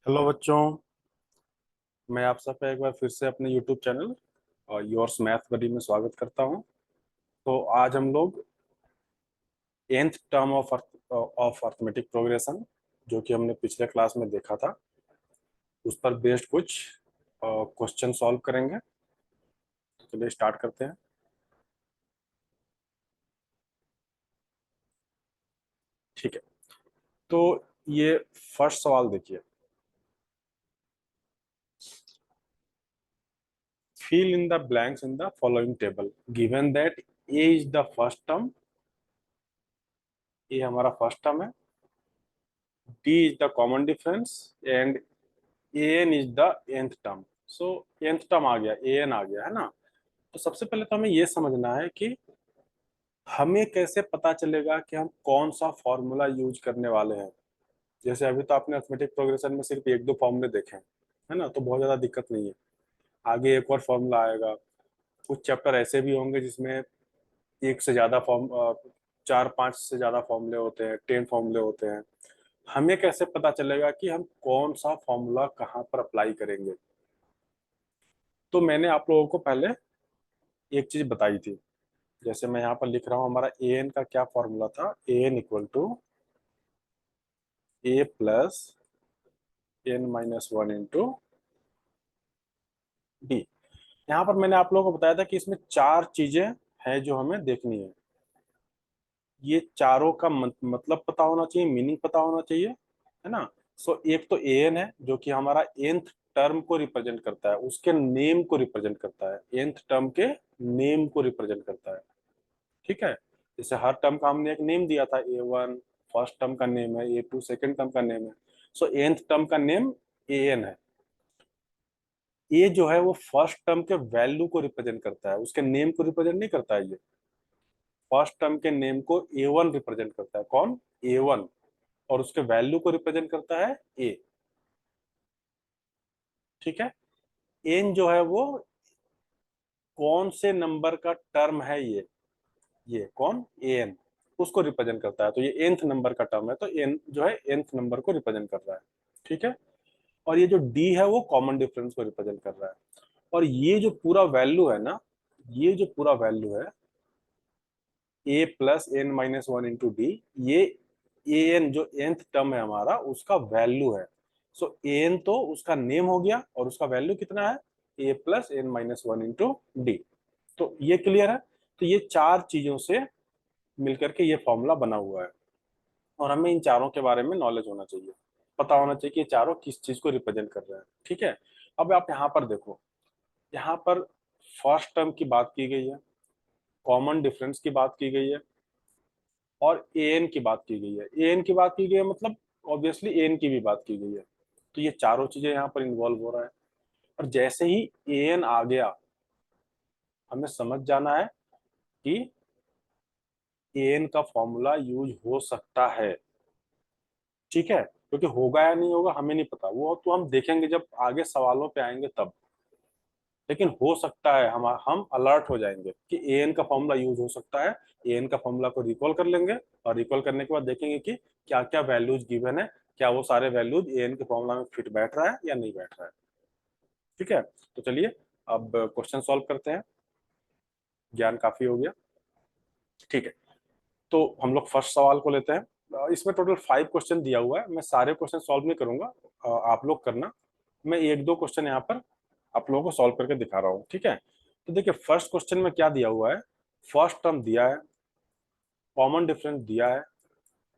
Hello बच्चों। मैं आप सबका एक बार फिर से अपने यूट्यूब चैनल और योर्स मैथ बडी में स्वागत करता हूं। तो आज हम लोग nth term of arithmetic progression, जो कि हमने पिछले क्लास में देखा था, उस पर बेस्ड कुछ क्वेश्चन सॉल्व करेंगे। तो चलिए स्टार्ट करते हैं। ठीक है, तो ये फर्स्ट सवाल देखिए। Fill in the blanks in the following table given that a is the first term. ये हमारा फर्स्ट टर्म है। D is the common difference and an is the nth term. So nth term आ गया, an आ गया है ना। तो सबसे पहले तो हमें ये समझना है कि हमें कैसे पता चलेगा कि हम कौन सा फॉर्मूला यूज करने वाले हैं। जैसे अभी तो आपने अर्थमेटिक प्रोग्रेशन में सिर्फ एक दो फॉर्मूले देखे हैं, है ना, तो बहुत ज्यादा दिक्कत नहीं है। आगे एक और फॉर्मूला आएगा। कुछ चैप्टर ऐसे भी होंगे जिसमें एक से ज्यादा चार पांच से ज्यादा फॉर्मूले होते हैं, 10 फॉर्मूले होते हैं। हमें कैसे पता चलेगा कि हम कौन सा फॉर्मूला कहाँ पर अप्लाई करेंगे। तो मैंने आप लोगों को पहले एक चीज बताई थी। जैसे मैं यहाँ पर लिख रहा हूँ, हमारा ए एन का क्या फॉर्मूला था। A n equal to A plus N minus one into d. यहाँ पर मैंने आप लोगों को बताया था कि इसमें चार चीजें हैं जो हमें देखनी है। ये चारों का मतलब पता होना चाहिए, मीनिंग पता होना चाहिए, है ना। सो एक तो ए एन है जो कि हमारा nth टर्म को रिप्रेजेंट करता है, उसके नेम को रिप्रेजेंट करता है, nth टर्म के नेम को रिप्रेजेंट करता है। ठीक है। जैसे हर टर्म का हमने एक नेम दिया था, A1 फर्स्ट टर्म का नेम है, A2 सेकंड टर्म का नेम है। सो nth टर्म का नेम an है। ये जो है वो फर्स्ट टर्म के वैल्यू को रिप्रेजेंट करता है, उसके नेम को रिप्रेजेंट नहीं करता है। ये फर्स्ट टर्म के नेम को A1 रिप्रेजेंट करता है। कौन? A1। और उसके वैल्यू को रिप्रेजेंट करता है A। ठीक है। n जो है वो कौन से नंबर का टर्म है, ये कौन? an उसको रिप्रेजेंट करता है। तो ये nth नंबर का टर्म है, तो n जो है nth नंबर को रिप्रेजेंट कर रहा है। ठीक है। और ये जो d है वो कॉमन डिफरेंस को रिप्रेजेंट कर रहा है। और ये जो पूरा वैल्यू है ना, ये जो पूरा वैल्यू है a plus N minus one into D, ये an जो nth टर्म है हमारा, उसका वैल्यू है। सो an तो उसका नेम हो गया और उसका वैल्यू कितना है? a plus N minus one into D. तो ये क्लियर है। तो ये चार चीजों से मिलकर के ये फॉर्मूला बना हुआ है। और हमें इन चारों के बारे में नॉलेज होना चाहिए, पता होना चाहिए कि ये चारों किस चीज को रिप्रेजेंट कर रहे हैं। ठीक है। अब आप यहाँ पर देखो, यहाँ पर फर्स्ट टर्म की बात की गई है, कॉमन डिफरेंस की बात की गई है, और एन की बात की गई है। एन की बात की गई है मतलब ऑब्वियसली एन की भी बात की गई है। तो ये चारों चीजें यहाँ पर इन्वॉल्व हो रहा है। और जैसे ही एन आ गया, हमें समझ जाना है कि एन का फॉर्मूला यूज हो सकता है। ठीक है। क्योंकि होगा या नहीं होगा हमें नहीं पता, वो तो हम देखेंगे जब आगे सवालों पे आएंगे तब। लेकिन हो सकता है, हम अलर्ट हो जाएंगे कि एन का फॉर्मूला यूज हो सकता है। एन का फॉर्मूला को रिकॉल कर लेंगे और रिकॉल करने के बाद देखेंगे कि क्या क्या वैल्यूज गिवन है, क्या वो सारे वैल्यूज एन के फॉर्मूला में फिट बैठ रहा है या नहीं बैठ रहा है। ठीक है। तो चलिए अब क्वेश्चन सॉल्व करते हैं। ज्ञान काफी हो गया। ठीक है। तो हम लोग फर्स्ट सवाल को लेते हैं। इसमें टोटल 5 क्वेश्चन दिया हुआ है। मैं सारे क्वेश्चन सॉल्व नहीं करूंगा, आप लोग करना। मैं एक दो क्वेश्चन यहाँ पर आप लोगों को सॉल्व करके दिखा रहा हूँ। ठीक है। तो देखिए फर्स्ट क्वेश्चन में क्या दिया हुआ है। फर्स्ट टर्म दिया है, कॉमन डिफरेंस दिया है,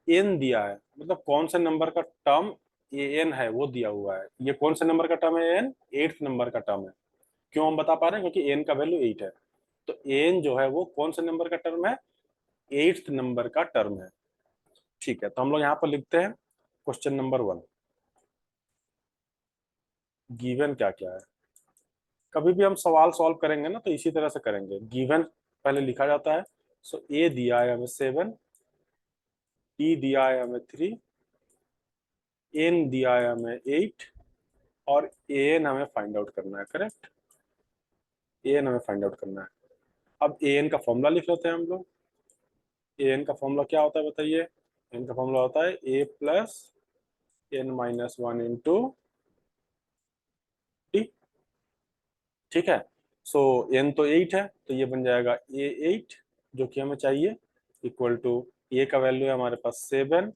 एन दिया है, मतलब कौन से नंबर का टर्म ए एन है वो दिया हुआ है। ये कौन से नंबर का टर्म है? एन 8th नंबर का टर्म है। क्यों हम बता पा रहे हैं? क्योंकि एन का वैल्यू 8 है। तो एन जो है वो कौन से नंबर का टर्म है? 8th नंबर का टर्म है। ठीक है। तो हम लोग यहाँ पर लिखते हैं क्वेश्चन नंबर 1। गिवन क्या क्या है? कभी भी हम सवाल सॉल्व करेंगे ना तो इसी तरह से करेंगे। गिवन पहले लिखा जाता है। सो ए दिया है हमें 7, टी दिया है हमें 3, एन दिया है हमें 8, और ए एन हमें फाइंड आउट करना है। करेक्ट। ए एन हमें फाइंड आउट करना है। अब ए एन का फॉर्मूला लिख लेते हैं हम लोग। ए एन का फॉर्मूला क्या होता है बताइए? एन का फॉर्मूला होता है a plus N minus one into ठीक है। सो n तो 8 है, तो ये बन जाएगा a8 जो कि हमें चाहिए, इक्वल टू a का वैल्यू है हमारे पास 7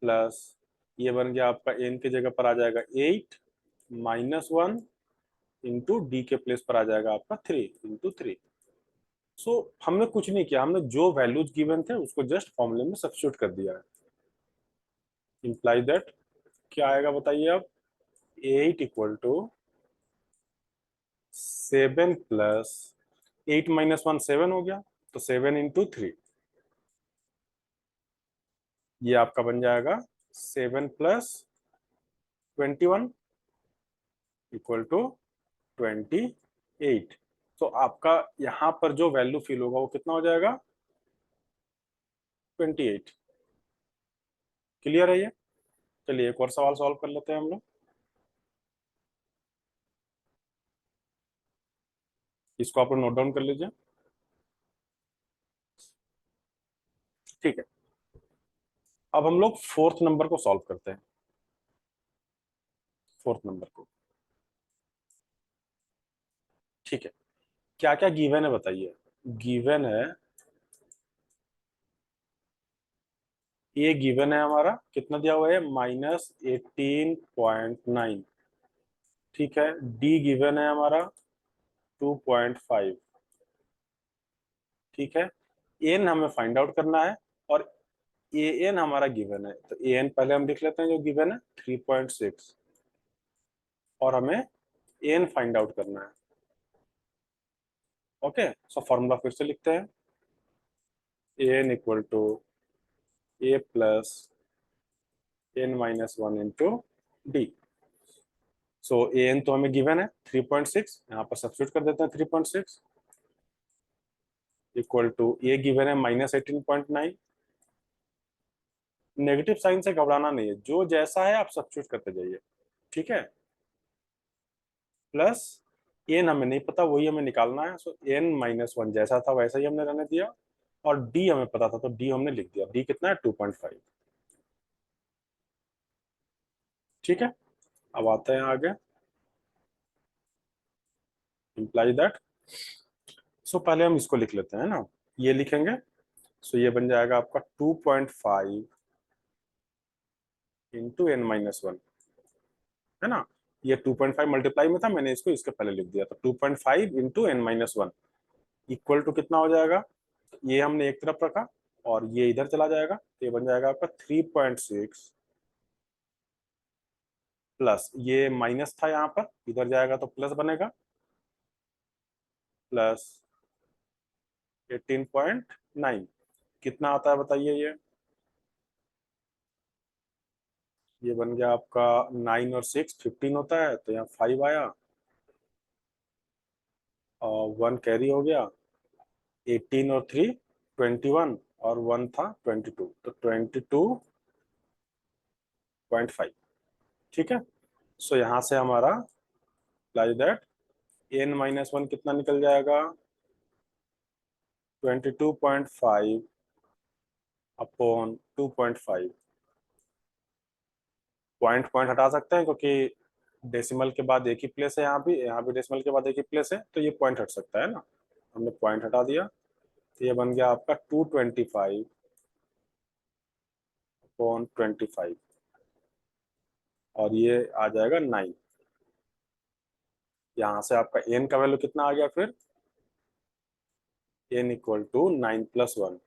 प्लस ये बन गया आपका n की जगह पर आ जाएगा 8 -1 इंटू डी के प्लेस पर आ जाएगा आपका 3 × 3। सो हमने कुछ नहीं किया, हमने जो वैल्यूज गिवन थे उसको जस्ट फॉर्मूले में सब्स्टिट्यूट कर दिया है। इंप्लाई दैट क्या आएगा बताइए आप, 8 इक्वल टू 7 प्लस 8 -1 7 हो गया, तो 7 × 3 ये आपका बन जाएगा 7 प्लस 21 इक्वल टू 28। तो आपका यहाँ पर जो वैल्यू फिल होगा वो कितना हो जाएगा, 28। क्लियर है ये? चलिए एक और सवाल सॉल्व कर लेते हैं हम लोग। इसको आप लोग नोट डाउन कर लीजिए। ठीक है, अब हम लोग फोर्थ नंबर को सॉल्व करते हैं। फोर्थ नंबर को, ठीक है, क्या क्या गिवन है बताइए। गिवन है, ये गिवन है हमारा कितना दिया हुआ है, -18.9। ठीक है, डी गिवन है हमारा 2.5। ठीक है, एन हमें फाइंड आउट करना है और ए एन हमारा गिवन है, तो ए एन पहले हम लिख लेते हैं जो गिवन है 3.6, और हमें एन फाइंड आउट करना है। ओके, सो फॉर्मूला फिर से लिखते हैं, N equal to A plus n-1 into D. So A N तो हमें गिवन है 3.6, यहाँ पर सब्स्टिट्यूट कर देते हैं 3.6 इक्वल टू ए गिवन है -18.9। नेगेटिव साइन से घबराना नहीं है, जो जैसा है आप सब्स्टिट्यूट करते जाइए। ठीक है, प्लस एन हमें नहीं पता, वही हमें निकालना है, सो n-1 जैसा था वैसा ही हमने रहने दिया, और डी हमें पता था तो डी हमने लिख दिया, डी कितना है 2.5। ठीक है, अब आते हैं आगे, इंप्लाई दैट। सो पहले हम इसको लिख लेते हैं ना, ये लिखेंगे, सो ये बन जाएगा आपका 2.5 इंटू n-1, है ना। ये 2.5 मल्टीप्लाई में था, मैंने इसको इसके पहले लिख दिया, तो 2.5 इंटू n-1 इक्वल टू कितना हो जाएगा, ये हमने एक तरफ रखा और ये इधर चला जाएगा, तो ये बन जाएगा आपका 3.6 प्लस ये माइनस था यहाँ पर, इधर जाएगा तो प्लस बनेगा, प्लस 18.9 कितना आता है बताइए ये बन गया आपका 9 और 6 15 होता है, तो यहाँ 5 आया और 1 कैरी हो गया, 18 और 3 21 और 1 था 22, तो 22.5। ठीक है, सो यहाँ से हमारा लाइक दैट n-1 कितना निकल जाएगा, 22.5 अपॉन 2.5। पॉइंट पॉइंट हटा सकते हैं क्योंकि डेसिमल के बाद एक ही प्लेस है, यहाँ भी डेसिमल के बाद एक ही प्लेस है, तो ये पॉइंट हट सकता है ना, हमने पॉइंट हटा दिया, तो ये बन गया आपका 225 अपॉन 25, और ये आ जाएगा 9। यहाँ से आपका n का वैल्यू कितना आ गया फिर, n equal to 9 + 1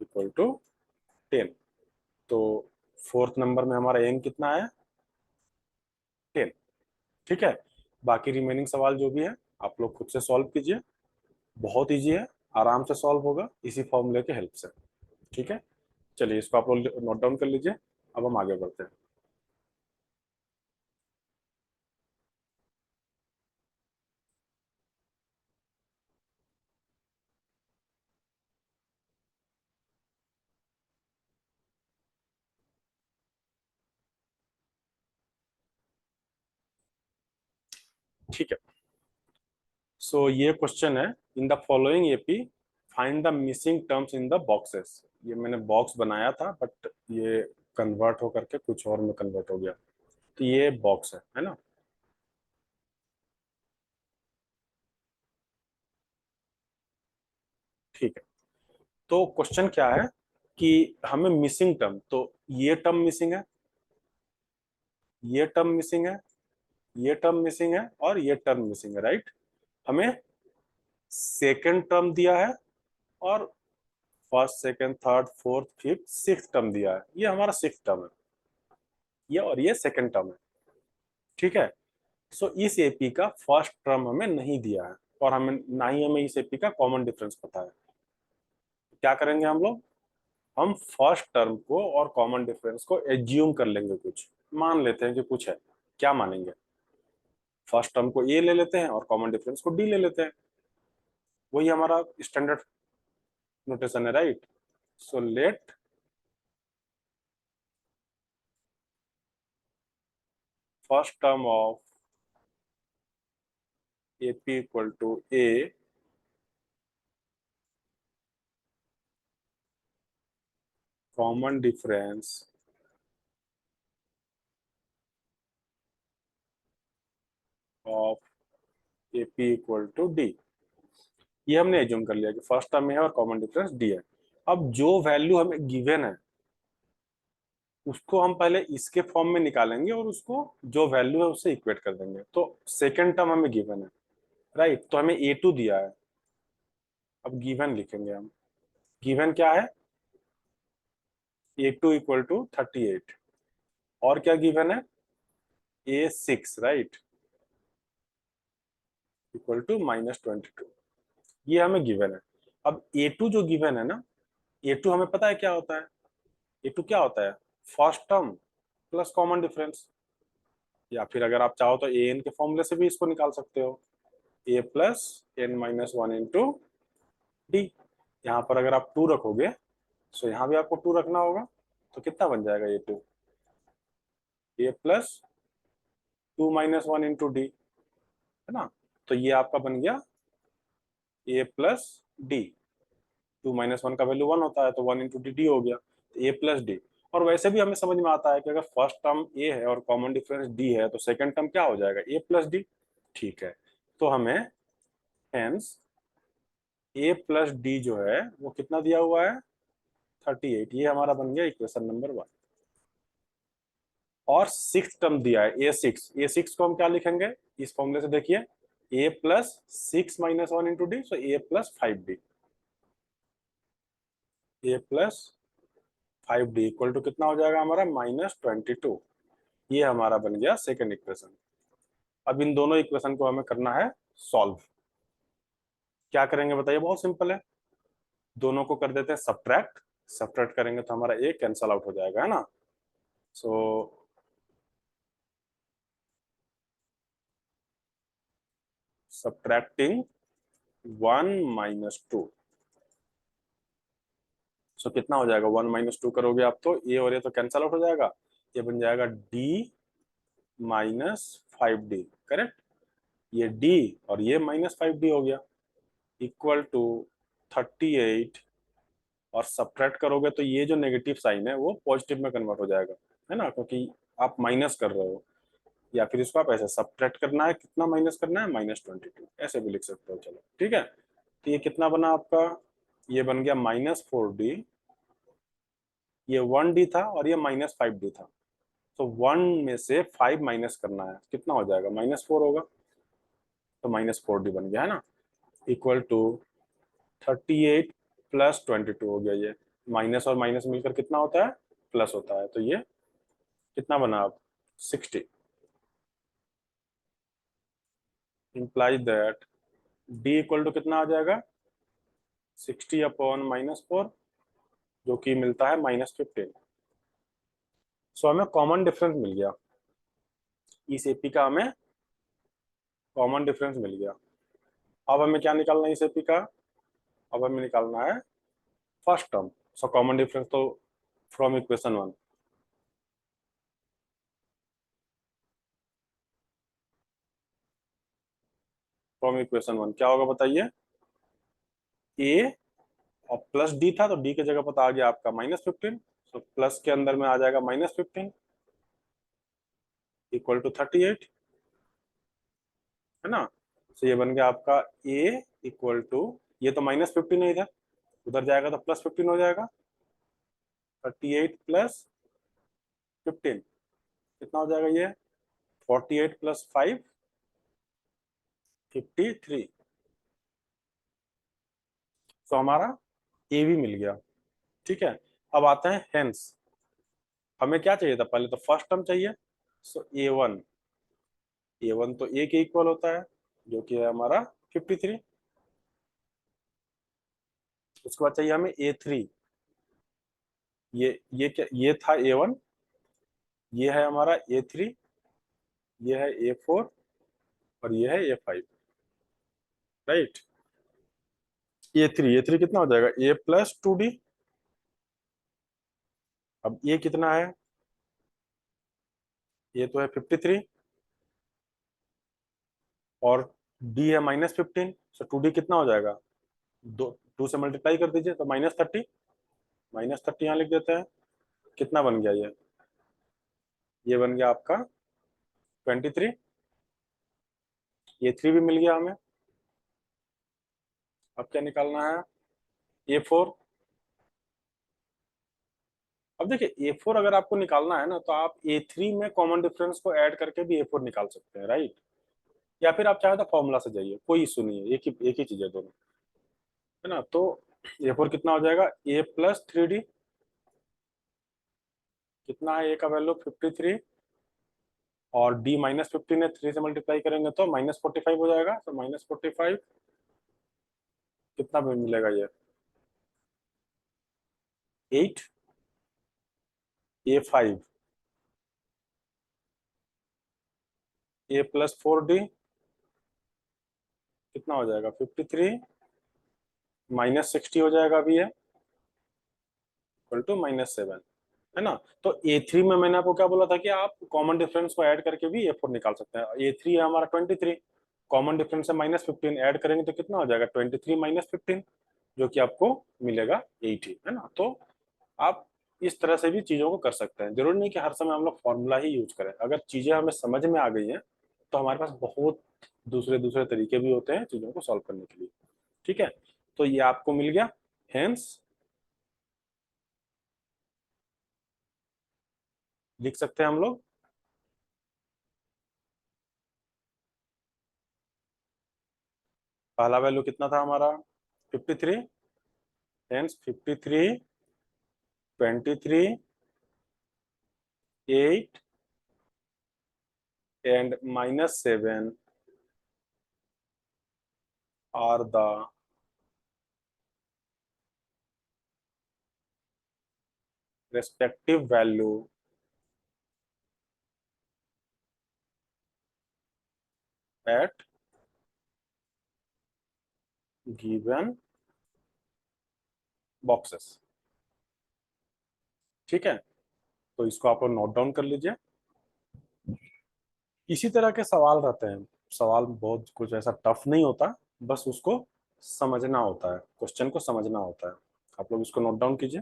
equal to 10। तो फोर्थ नंबर में हमारा n कितना है, 10। ठीक है, बाकी रिमेनिंग सवाल जो भी है आप लोग खुद से सॉल्व कीजिए, बहुत इजी है, आराम से सॉल्व होगा इसी फॉर्मूले के हेल्प से। ठीक है, चलिए इसको आप लोग नोट डाउन कर लीजिए, अब हम आगे बढ़ते हैं। ठीक है, सो ये क्वेश्चन है, इन the following AP find the missing terms in the boxes. ये मैंने बॉक्स बनाया था बट ये कन्वर्ट होकर के कुछ और में कन्वर्ट हो गया, तो ये बॉक्स है ना। तो क्वेश्चन क्या है कि हमें मिसिंग टर्म, तो ये टर्म मिसिंग है, ये टर्म मिसिंग है, ये टर्म मिसिंग है और ये टर्म मिसिंग है, राइट। हमें सेकेंड टर्म दिया है और first second third fourth fifth six term दिया है, ये हमारा सिक्स टर्म है, ये और ये सेकेंड टर्म है, ठीक है। सो इस एपी का फर्स्ट टर्म हमें नहीं दिया है और हमें ना ही हमें इस एपी का कॉमन डिफरेंस पता है। क्या करेंगे हम लोग, हम फर्स्ट टर्म को और कॉमन डिफरेंस को एज्यूम कर लेंगे, कुछ मान लेते हैं कि कुछ है। क्या मानेंगे, फर्स्ट टर्म को ए ले लेते हैं और कॉमन डिफरेंस को डी ले लेते हैं, वही हमारा स्टैंडर्ड नोटेशन है, right. So let first term of AP equal to A common difference of AP equal to D, ये हमने एज्यूम कर लिया कि फर्स्ट टर्म में है और कॉमन डिफरेंस डी है। अब जो वैल्यू हमें गिवन है उसको हम पहले इसके फॉर्म में निकालेंगे और उसको जो वैल्यू है उससे इक्वेट कर देंगे। तो सेकेंड टर्म हमें गिवन है, राइट, तो हमें ए टू दिया है। अब गिवन लिखेंगे हम, गिवन क्या है, ए टू इक्वल टू 38, और क्या गिवन है, ए सिक्स, राइट, इक्वल टू -22, ये हमें गिवन है। अब ए टू जो गिवन है ना, ए टू हमें पता है क्या होता है, ए टू क्या होता है, first term plus common difference, या फिर अगर आप चाहो तो ए एन के फॉर्मूले से भी इसको निकाल सकते हो, a plus N minus one into d. यहाँ पर अगर आप टू रखोगे तो यहाँ भी आपको टू रखना होगा, तो कितना बन जाएगा ये टू, ए plus two minus one into d, है ना। तो ये आपका बन गया a plus d, two minus one का वैल्यू वन होता है तो वन इंटू डी डी हो गया, तो ए प्लस डी। और वैसे भी हमें समझ में आता है कि अगर फर्स्ट टर्म ए है और कॉमन डिफरेंस डी है तो सेकंड टर्म क्या हो जाएगा, ए प्लस डी, ठीक है। तो हमें हेंस ए प्लस डी जो है वो कितना दिया हुआ है, 38, ये हमारा बन गया इक्वेशन नंबर वन। और सिक्स टर्म दिया है ए सिक्स, ए सिक्स को हम क्या लिखेंगे, इस फॉर्मूले से देखिए, a plus six minus one into D, so a plus five d, a plus five d equal to कितना हो जाएगा हमारा, -22, ये हमारा बन गया सेकेंड इक्वेशन। अब इन दोनों इक्वेशन को हमें करना है सॉल्व। क्या करेंगे बताइए, बहुत सिंपल है, दोनों को कर देते हैं सब्ट्रैक्ट, सब्ट्रैक्ट करेंगे तो हमारा ए कैंसल आउट हो जाएगा, है ना। सो सब्ट्रैक्टिंग वन माइनस टू, सो कितना हो जाएगा, वन माइनस टू करोगे आप तो ए और ए तो कैंसल आउट हो जाएगा, ये बन जाएगा D minus five D, correct. ये डी और ये -5d हो गया, इक्वल टू 38, और सब्ट्रैक्ट करोगे तो ये जो नेगेटिव साइन है वो पॉजिटिव में कन्वर्ट हो जाएगा, है ना, क्योंकि आप माइनस कर रहे हो। या फिर इसको आप ऐसे सब्ट्रैक्ट करना है, कितना माइनस करना है, -22, ऐसे भी लिख सकते हो, चलो ठीक है। तो ये कितना बना आपका, ये बन गया -4d, ये 1d था और ये -5d था, तो वन में से फाइव माइनस करना है, कितना हो जाएगा, -4 होगा, तो -4d बन गया, है ना, इक्वल टू 38 प्लस 22 हो गया, ये माइनस और माइनस मिलकर कितना होता है, प्लस होता है, तो ये कितना बना अब, 60, imply that D equal to कितना आ जाएगा, 60 अपॉन -4, जो कि मिलता है -15। सो हमें कॉमन डिफरेंस मिल गया, इस एपी का हमें कॉमन डिफरेंस मिल गया। अब हमें क्या निकालना है इस एपी का, अब हमें निकालना है first term. So common difference तो from equation one, from equation one क्या होगा बताइए, ए और प्लस डी था तो डी की जगह पता आ गया आपका -15, तो प्लस के अंदर में आ जाएगा -15 इक्वल टू 38, है ना। तो ये बन गया आपका ए इक्वल टू, ये तो -15 है इधर, उधर जाएगा तो +15 हो जाएगा। 38 + 15 कितना हो जाएगा ये? 48 + 5 53। तो हमारा ए भी मिल गया। ठीक है, अब आते हैं हेंस। हमें क्या चाहिए था? पहले तो फर्स्ट टर्म चाहिए। सो ए वन तो ए के इक्वल होता है, जो कि है हमारा 53। उसके बाद चाहिए हमें ए3। ये क्या, ये था ए1, ये है हमारा ए3, ये है ए4 और ये है ए5। राइट। ए थ्री कितना हो जाएगा? A + 2D। अब ये कितना है? ये तो है 53 और डी है -15। सो 2D कितना हो जाएगा? 2 से मल्टीप्लाई कर दीजिए तो -30। -30 यहाँ लिख देते हैं। कितना बन गया ये बन गया आपका 23। ए3 भी मिल गया हमें। अब क्या निकालना है? ए4। अब देखिए ए4 अगर आपको निकालना है ना, तो आप ए3 में कॉमन डिफरेंस को ऐड करके भी ए4 निकाल सकते हैं। राइट। या फिर आप चाहे तो फॉर्मूला से जाइए, कोई इशू नहीं है, एक ही चीज है दोनों, है ना। तो ए4 कितना हो जाएगा? A + 3D। कितना है? ए का वैल्यू 53 और डी -15 है, 3 से मल्टीप्लाई करेंगे तो -45 हो जाएगा। तो -45 कितना में मिलेगा ये? 8। A5 A + 4D कितना हो जाएगा? 53 -60 हो जाएगा अभी है, इक्वल टू -7, है ना। तो ए3 में मैंने आपको क्या बोला था कि आप कॉमन डिफरेंस को ऐड करके भी ए4 निकाल सकते हैं। ए3 है हमारा 23, कॉमन डिफरेंस है -15, ऐड करेंगे तो कितना हो जाएगा? 23 -15, जो कि आपको मिलेगा 80, है ना। तो आप इस तरह से भी चीजों को कर सकते हैं। जरूरी नहीं कि हर समय हम लोग फॉर्मूला ही यूज करें। अगर चीजें हमें समझ में आ गई हैं तो हमारे पास बहुत दूसरे दूसरे तरीके भी होते हैं चीजों को सॉल्व करने के लिए। ठीक है, तो ये आपको मिल गया। हेंस लिख सकते हैं हम लोग। पहला वैल्यू कितना था हमारा? 53। Hence 53, 23, 8 and -7 are the respective value at given boxes। ठीक है, तो इसको आप लोग नोट डाउन कर लीजिए। इसी तरह के सवाल रहते हैं। सवाल बहुत कुछ ऐसा टफ नहीं होता, बस उसको समझना होता है, क्वेश्चन को समझना होता है। आप लोग इसको नोट डाउन कीजिए।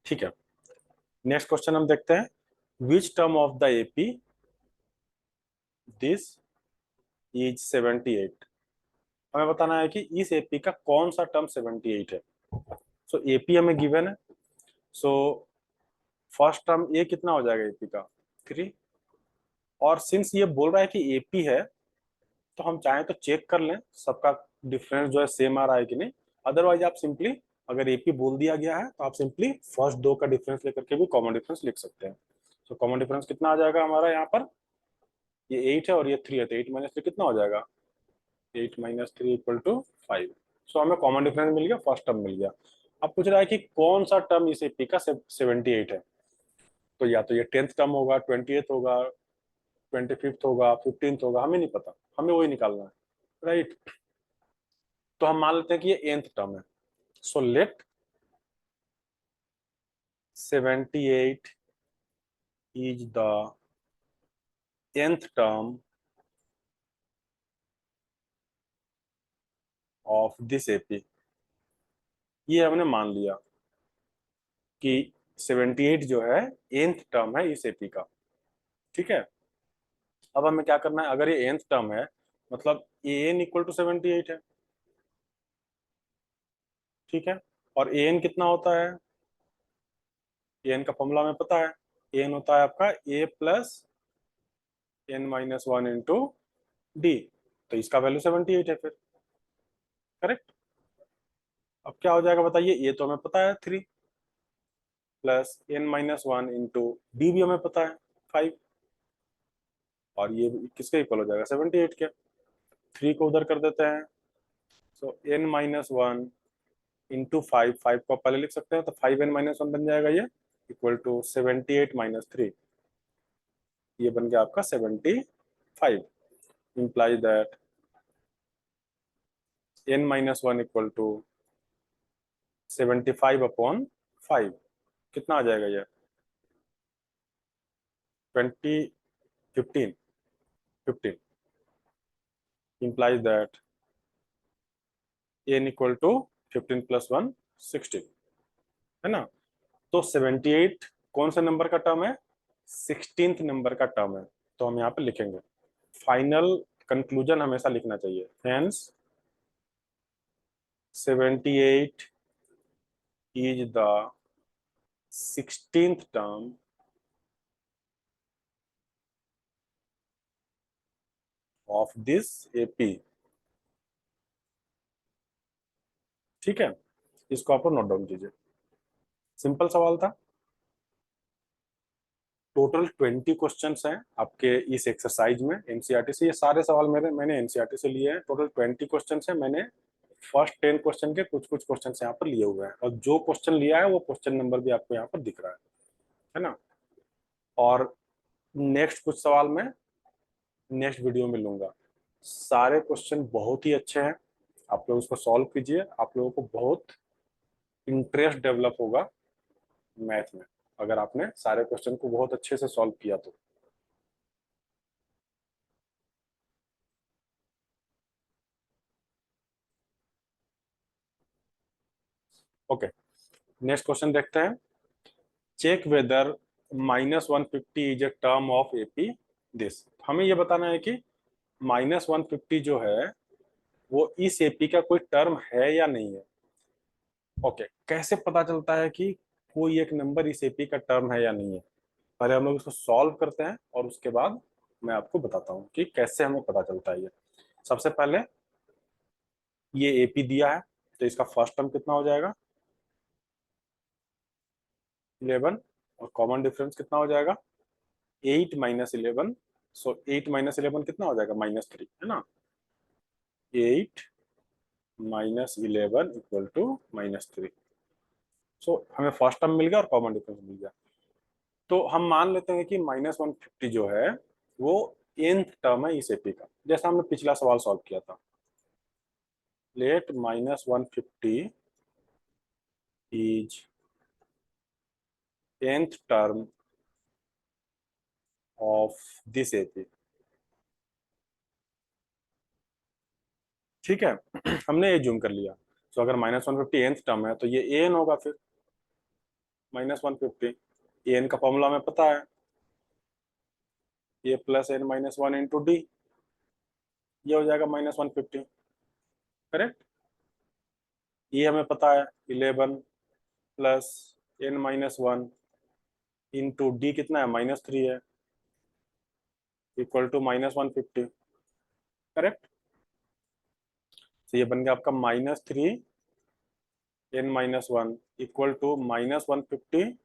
ठीक है, नेक्स्ट क्वेश्चन हम देखते हैं। Which term of the AP this is 78। हमें बताना है कि इस एपी का कौन सा टर्म 78 है। सो एपी हमें गिवन है। सो फर्स्ट टर्म ए कितना हो जाएगा एपी का? 3। और सिंस ये बोल रहा है कि एपी है, तो हम चाहें तो चेक कर लें सबका डिफरेंस जो है सेम आ रहा है कि नहीं। अदरवाइज आप सिंपली, अगर एपी बोल दिया गया है तो आप सिंपली फर्स्ट दो का डिफरेंस लेकर के भी कॉमन डिफरेंस लिख सकते हैं। तो कॉमन डिफरेंस कितना आ जाएगा हमारा यहाँ पर? ये 8 है और ये 3 है, तो 8 - 3 कितना हो जाएगा? 8 - 3 इक्वल टू 5। सो हमें कॉमन डिफरेंस मिल गया, फर्स्ट टर्म मिल गया। अब पूछ रहा है कि कौन सा टर्म इस एपी का 78 है। तो या तो ये 10th टर्म होगा, 20th होगा, 25th होगा, 15th होगा, हमें नहीं पता, हमें वही निकालना है। राइट। तो हम मान लेते हैं कि ये nth टर्म है। So let 78 is the nth term of this AP. ये हमने मान लिया कि 78 जो है nth टर्म है इस एपी का। ठीक है, अब हमें क्या करना है, अगर ये nth टर्म है मतलब an इक्वल टू 78 है। ठीक है, और an कितना होता है, an का फॉर्मूला हमें पता है, an होता है आपका a plus n minus one into D. तो इसका वैल्यू 78 है फिर। करेक्ट। अब क्या हो जाएगा बताइए, ये तो हमें पता है 3 plus n minus one into D भी हमें पता है 5, और ये किसके इक्वल हो जाएगा 78 के। 3 को उधर कर देते हैं, सो n माइनस वन इंटू 5, 5 को आप पहले लिख सकते हैं तो 5n माइनस वन बन जाएगा ये, इक्वल टू 78 माइनस 3, ये बन गया आपका 75। implies that n minus one equal to 75 upon 5, कितना आ जाएगा ये 20, 15, 15 implies that n equal to 15 plus one 16, है ना। तो 78 कौन सा नंबर का टर्म है, 16th नंबर का टर्म है, तो हम यहाँ पे लिखेंगे। फाइनल कंक्लूजन हमेशा लिखना चाहिए, hence 78 is the 16th term of this AP। ठीक है, इसको आप नोट डाउन कीजिए। सिंपल सवाल था। टोटल 20 क्वेश्चंस हैं आपके इस एक्सरसाइज में एनसीईआरटी से। ये सारे सवाल मैंने एनसीईआरटी से लिए हैं। टोटल 20 क्वेश्चंस हैं। मैंने फर्स्ट 10 क्वेश्चन के कुछ कुछ क्वेश्चन यहाँ पर लिए हुए हैं, और जो क्वेश्चन लिया है वो क्वेश्चन नंबर भी आपको यहाँ पर दिख रहा है ना। और नेक्स्ट कुछ सवाल मैं नेक्स्ट वीडियो में लूंगा। सारे क्वेश्चन बहुत ही अच्छे हैं, आप लोग उसको सॉल्व कीजिए, आप लोगों को बहुत इंटरेस्ट डेवलप होगा मैथ में, अगर आपने सारे क्वेश्चन को बहुत अच्छे से सॉल्व किया तो। ओके, नेक्स्ट क्वेश्चन देखते हैं। Check whether -150 is a term of AP this. हमें ये बताना है कि -150 जो है वो इस एपी का कोई टर्म है या नहीं है। ओके, कैसे पता चलता है कि कोई एक नंबर इस एपी का टर्म है या नहीं है, पहले हम लोग इसको सॉल्व करते हैं और उसके बाद मैं आपको बताता हूँ कि कैसे हमें पता चलता है ये। सबसे पहले ये एपी दिया है, तो इसका फर्स्ट टर्म कितना हो जाएगा 11, और कॉमन डिफरेंस कितना हो जाएगा 8 माइनस 11। सो 8 माइनस 11 कितना हो जाएगा -3, है ना। 8 माइनस 11 इक्वल टू -3। सो हमें फर्स्ट टर्म मिल गया और कॉमन डिफरेंस मिल गया। तो हम मान लेते हैं कि -150 जो है वो nth टर्म है इस एपी का, जैसा हमने पिछला सवाल सॉल्व किया था। Let -150 is nth term of this AP. ठीक है, हमने ये जूम कर लिया। तो अगर -150 nth टर्म है तो ये an होगा फिर -150। an का फॉर्मूला हमें पता है, a plus n minus one into D, ये हो जाएगा -150। करेक्ट। ये हमें पता है 11 plus n minus one into D कितना है -3 है, इक्वल टू -150। करेक्ट। तो ये बन गया आपका -3 n minus one equal to -150,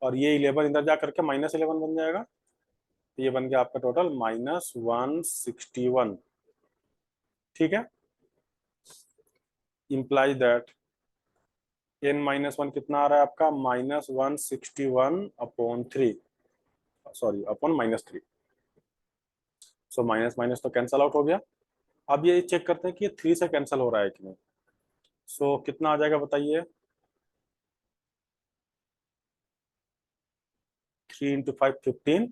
और ये 11 इधर जा करके -11 बन जाएगा। तो ये बन गया आपका टोटल -161। ठीक है, implies that n minus one कितना आ रहा है आपका -161 upon 3, sorry upon -3। So minus minus तो कैंसल आउट हो गया। अब ये चेक करते हैं कि ये 3 से कैंसिल हो रहा है कि नहीं। सो कितना आ जाएगा बताइए, 3 इंटू 5 15,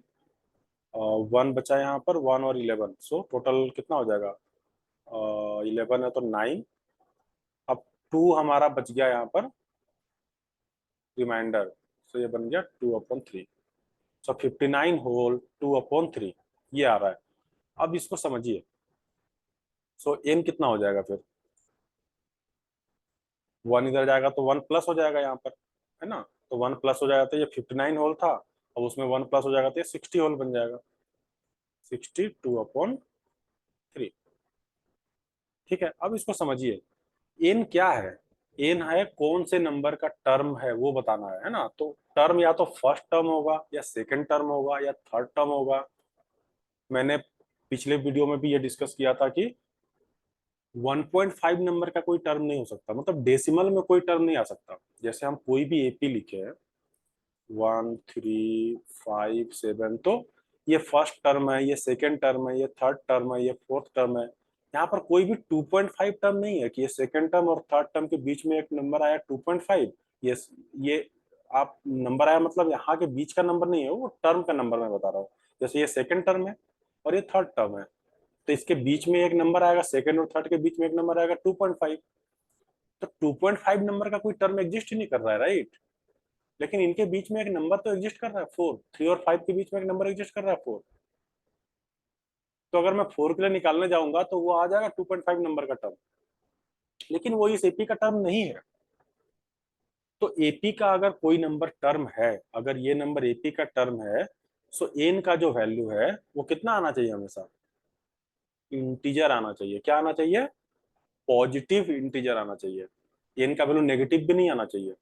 1 बचा यहाँ पर, 1 और 11, सो टोटल कितना हो जाएगा 11 है तो 9। अब 2 हमारा बच गया यहाँ पर रिमाइंडर, सो ये बन गया 2/3। सो 59 होल 2/3 ये आ रहा है। अब इसको समझिए। सो n कितना हो जाएगा फिर, 1 इधर जाएगा तो 1 प्लस हो जाएगा यहाँ पर, है ना। तो 1 प्लस हो जाएगा तो ये 59 होल था, अब उसमें 1 प्लस हो जाएगा तो ये 60 होल बन जाएगा, 62/3। ठीक है, अब इसको समझिए। एन क्या है, एन है कौन से नंबर का टर्म है वो बताना है ना। तो टर्म या तो फर्स्ट टर्म होगा या सेकंड टर्म होगा या थर्ड टर्म होगा। मैंने पिछले वीडियो में भी ये डिस्कस किया था कि 1.5 नंबर का कोई टर्म नहीं हो सकता, मतलब डेसिमल में कोई टर्म नहीं आ सकता। जैसे हम कोई भी एपी लिखे हैं 1 3 5 7, तो ये फर्स्ट टर्म है, ये सेकेंड टर्म है, ये थर्ड टर्म है, ये फोर्थ टर्म है। यहाँ पर कोई भी 2.5 टर्म नहीं है कि ये सेकेंड टर्म और थर्ड टर्म के बीच में एक नंबर आया 2.5। ये आप नंबर आया मतलब यहाँ के बीच का नंबर नहीं है, वो टर्म का नंबर मैं बता रहा हूँ। जैसे ये सेकेंड टर्म है और ये थर्ड टर्म है, तो इसके बीच में एक नंबर आएगा, सेकेंड और थर्ड के बीच में एक नंबर आएगा 2.5। तो 2.5 नंबर का कोई टर्म एग्जिस्ट ही नहीं कर रहा है, राइट। लेकिन इनके बीच में एक नंबर तो एग्जिस्ट कर रहा है 4, 3 और 5 के बीच में एक नंबर एग्जिस्ट कर रहा है 4। तो अगर मैं 4 के लिए निकालने जाऊंगा तो वो आ जाएगा 2.5 नंबर का टर्म, लेकिन वो इस एपी का टर्म नहीं है। तो एपी का अगर कोई नंबर टर्म है, अगर ये नंबर एपी का टर्म है, सो एन का जो वैल्यू है वो कितना आना चाहिए, हमेशा इंटीजर आना चाहिए। क्या आना चाहिए, पॉजिटिव इंटीजर आना चाहिए। एन का वैल्यू नेगेटिव भी नहीं आना चाहिए,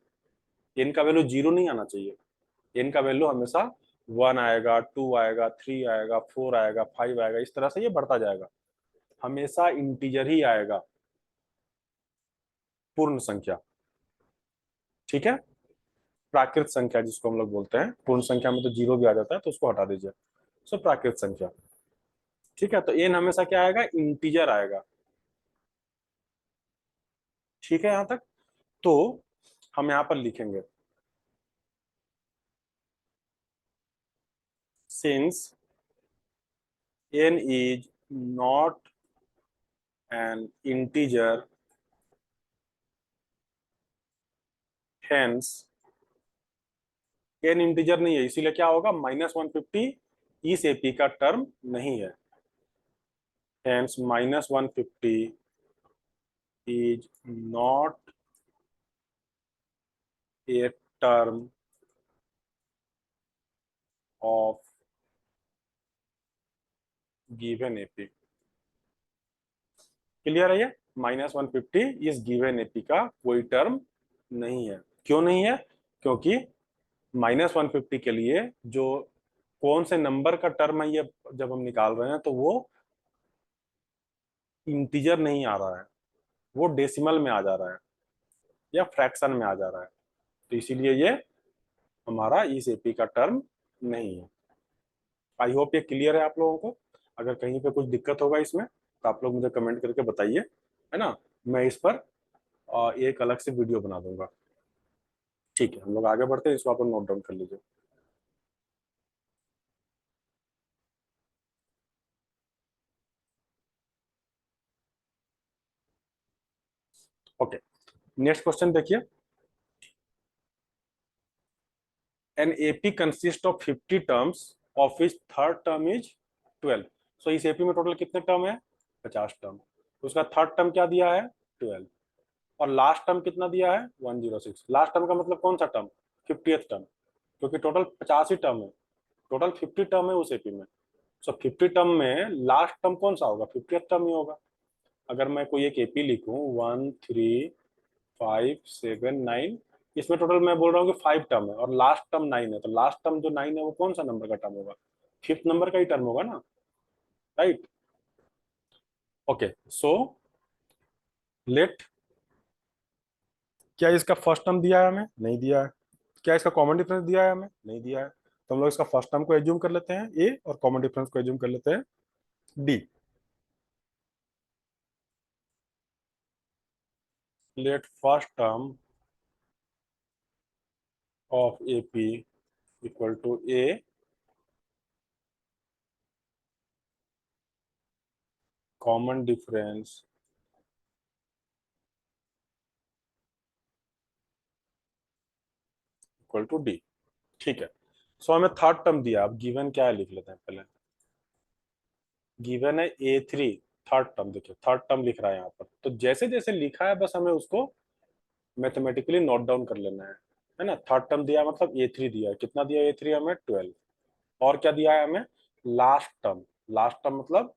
एन का वैल्यू 0 नहीं आना चाहिए। एन का वैल्यू हमेशा 1 आएगा, 2 आएगा, 3 आएगा, 4 आएगा, 5 आएगा, इस तरह से ये बढ़ता जाएगा। हमेशा इंटीजर ही आएगा, पूर्ण संख्या। ठीक है, प्राकृत संख्या जिसको हम लोग बोलते हैं, पूर्ण संख्या में तो 0 भी आ जाता है तो उसको हटा दीजिए। सो प्राकृत संख्या। ठीक है, तो एन हमेशा क्या आएगा, इंटीजर आएगा। ठीक है यहां तक। तो हम यहां पर लिखेंगे, since n is not an integer, hence n integer नहीं है, इसीलिए क्या होगा, -150 इस एपी का टर्म नहीं है। hence -150 is not a term of given AP। Clear है ये, -150 इस गिवन एपी का कोई टर्म नहीं है। क्यों नहीं है, क्योंकि -150 के लिए जो कौन से नंबर का टर्म है ये जब हम निकाल रहे हैं तो वो इंटीजर नहीं आ रहा है, वो डेसिमल में आ जा रहा है या फ्रैक्शन में आ जा रहा है। तो इसीलिए ये हमारा इस एपी का टर्म नहीं है। आई होप ये क्लियर है आप लोगों को। अगर कहीं पे कुछ दिक्कत होगा इसमें तो आप लोग मुझे कमेंट करके बताइए, है ना। मैं इस पर एक अलग से वीडियो बना दूंगा। ठीक है, हम लोग आगे बढ़ते हैं, इसको आप लोग नोट डाउन कर लीजिए। ओके, नेक्स्ट क्वेश्चन देखिए। An AP consist of 50 terms of which third term is 12। सो इस एपी में टोटल कितने टर्म है, 50 टर्म। उसका थर्ड टर्म क्या दिया है, 12। और लास्ट टर्म कितना दिया है, 106। लास्ट टर्म का मतलब कौन सा टर्म, 50th टर्म, क्योंकि टोटल 50 ही टर्म है, टोटल 50 टर्म है उस एपी में। सो 50 टर्म में लास्ट टर्म कौन सा होगा, 50th टर्म ही होगा। अगर मैं कोई एक एपी लिखूं 1 3 5 7 9, इसमें टोटल मैं बोल रहा हूँ कि 5 टर्म है और लास्ट टर्म 9 है, तो लास्ट टर्म जो 9 है वो कौन सा नंबर का टर्म होगा, फिफ्थ नंबर का ही टर्म होगा ना, राइट। ओके, सो लेट, क्या इसका फर्स्ट टर्म दिया है, हमें नहीं दिया है। क्या इसका कॉमन डिफरेंस दिया है, हमें नहीं दिया है। तो हम लोग इसका फर्स्ट टर्म को एज्यूम कर लेते हैं ए और कॉमन डिफरेंस को एज्यूम कर लेते हैं D. Let first term of AP equal to A, common difference equal to D. ठीक है। सो हमें थर्ड टर्म दिया, अब गिवन क्या है लिख लेते हैं पहले। गिवन है A3 थर्ड टर्म, देखिए थर्ड टर्म लिख रहा है यहाँ पर, तो जैसे जैसे लिखा है बस हमें उसको मैथमेटिकली नोट डाउन कर लेना है ना। थर्ड टर्म दिया मतलब A3 दिया है, कितना दिया A3 हमें 12। और क्या दिया है हमें, लास्ट टर्म। लास्ट टर्म मतलब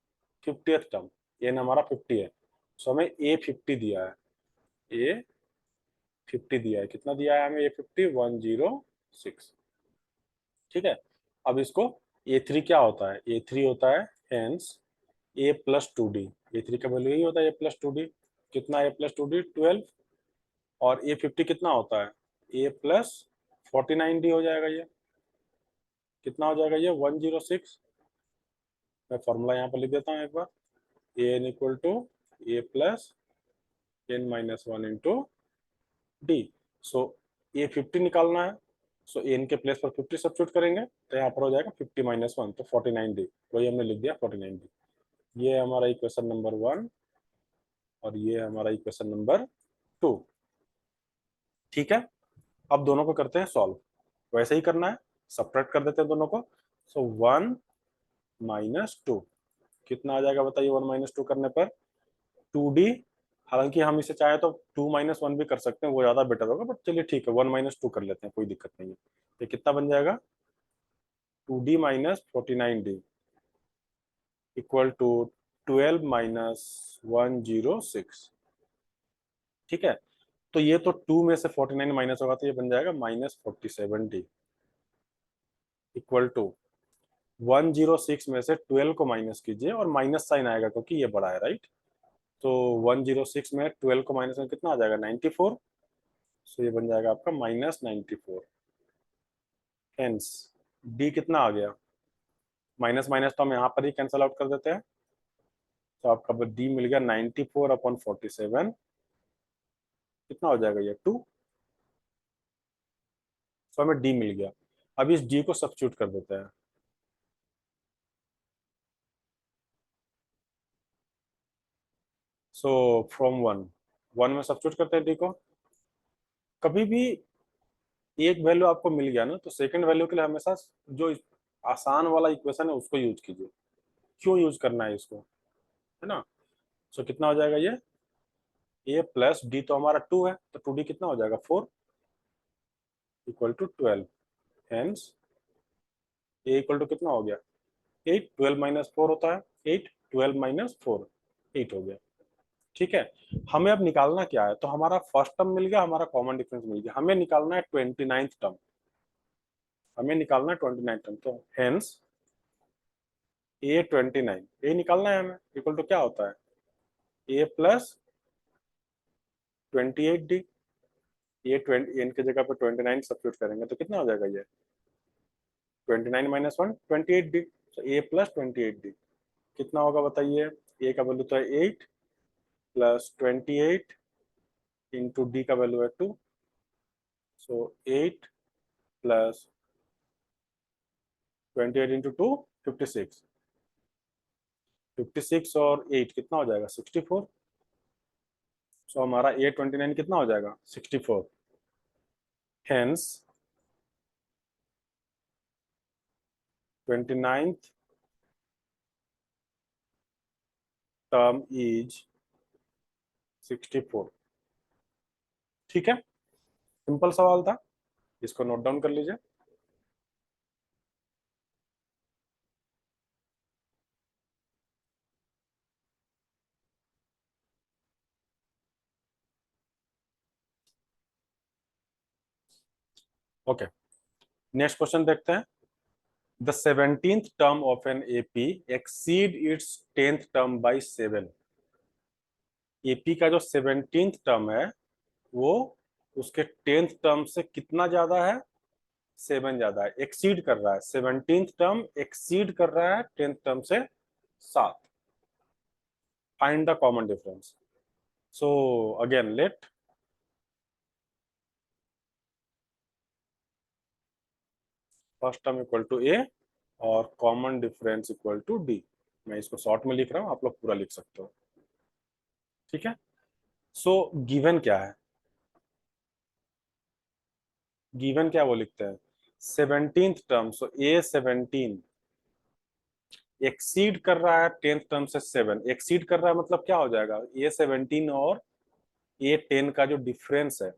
50th टर्म, एन हमारा 50 है, सो हमें A50 दिया है। A50 दिया है, कितना दिया है हमें A50, 106। ठीक है। अब इसको A3 क्या होता है, A3 होता है हेंस A+2D। A3 का वैल्यू यही होता है A+2D। कितना A+2D, 12। और A50 कितना होता है, A+49D हो जाएगा ये। कितना हो जाएगा ये, 106। मैं फॉर्मूला यहाँ पर लिख देता हूँ एक बार। N equal to A+n-1 into D. So A50 निकालना है, सो एन के प्लेस पर 50 सब्स्टिट्यूट करेंगे तो यहाँ पर हो जाएगा 50-1, तो 49D, वही हमने लिख दिया 49D। ये हमारा इक्वेशन नंबर 1 और ये हमारा इक्वेशन नंबर 2। ठीक है। अब दोनों को करते हैं सॉल्व, वैसे ही करना है, सब्ट्रैक्ट कर देते हैं दोनों को। सो 1-2 कितना आ जाएगा बताइए, 1-2 करने पर 2D। हालांकि हम इसे चाहे तो 2-1 भी कर सकते हैं, वो ज्यादा बेटर होगा, बट चलिए ठीक है 1-2 कर लेते हैं, कोई दिक्कत नहीं है। ये कितना बन जाएगा, 2D-49D इक्वल टू 12-106। ठीक है। तो ये तो 2 में से 49 माइनस होगा, तो ये बन जाएगा -47D इक्वल टू 106 में से 12 को माइनस कीजिए, और माइनस साइन आएगा क्योंकि ये बड़ा है, राइट। तो 106 में 12 को माइनस में कितना आ जाएगा, 94। सो ये बन जाएगा आपका -94। हेंस डी कितना आ गया, माइनस माइनस तो हम यहाँ पर ही कैंसल आउट कर देते हैं, तो आपका डी मिल गया 94/47। कितना हो जाएगा ये, 2। तो हमें डी मिल गया। अब इस डी को सब्स्टिट्यूट कर देते हैं। सो फ्रॉम 1 में सब्स्टिट्यूट करते हैं डी को। कभी भी एक वैल्यू आपको मिल गया ना, तो सेकंड वैल्यू के लिए हमेशा जो आसान वाला इक्वेशन है उसको यूज कीजिए। क्यों यूज करना है इसको, है ना। सो कितना हो जाएगा ये, A+D तो हमारा 2 है, तो 2D कितना हो जाएगा, 4 equal to 12। Hence A equal to कितना हो गया, 8। 12-4 होता है 8, 12-4 8 हो गया। ठीक है। हमें अब निकालना क्या है, तो हमारा फर्स्ट टर्म मिल गया, हमारा कॉमन डिफरेंस मिल गया, हमें निकालना है 29th टर्म। हमें निकालना है 29th टर्म, तो हेंस A29 ए निकालना है हमें, इक्वल टू क्या होता है, A+28D। ये 20 एन की जगह पे 29 सब्स्टिट्यूट करेंगे तो कितना हो जाएगा ये, 29-1 28D। तो A+28D कितना होगा बताइए, ए का वैल्यू तो है 8 प्लस 28 इंटू डी का वैल्यू है 2। सो 8 प्लस 28 इंटू 2 56। 56 और 8 कितना हो जाएगा, 64। सो हमारा A29 कितना हो जाएगा, 64। Hence 29th term is 64। ठीक है, सिंपल सवाल था, इसको नोट डाउन कर लीजिए। ओके, नेक्स्ट क्वेश्चन देखते हैं। The 17th term of an AP exceed it's 10th term by 7। AP का जो 17th टर्म है वो उसके 10th टर्म से कितना ज्यादा है, 7 ज्यादा है, एक्सीड कर रहा है। 17th टर्म एक्सीड कर रहा है 10th टर्म से 7। Find the common difference. So again let first term equal to a और common difference equal to d. मैं इसको शॉर्ट में लिख रहा हूं, आप लोग पूरा लिख सकते हो। ठीक है। सो गिवन क्या है, गिवन क्या वो लिखते हैं। 17th टर्म, सो A17 एक्सीड कर रहा है 10th टर्म से 7, एक्सीड कर रहा है मतलब क्या हो जाएगा, A17 और A10 का जो डिफरेंस है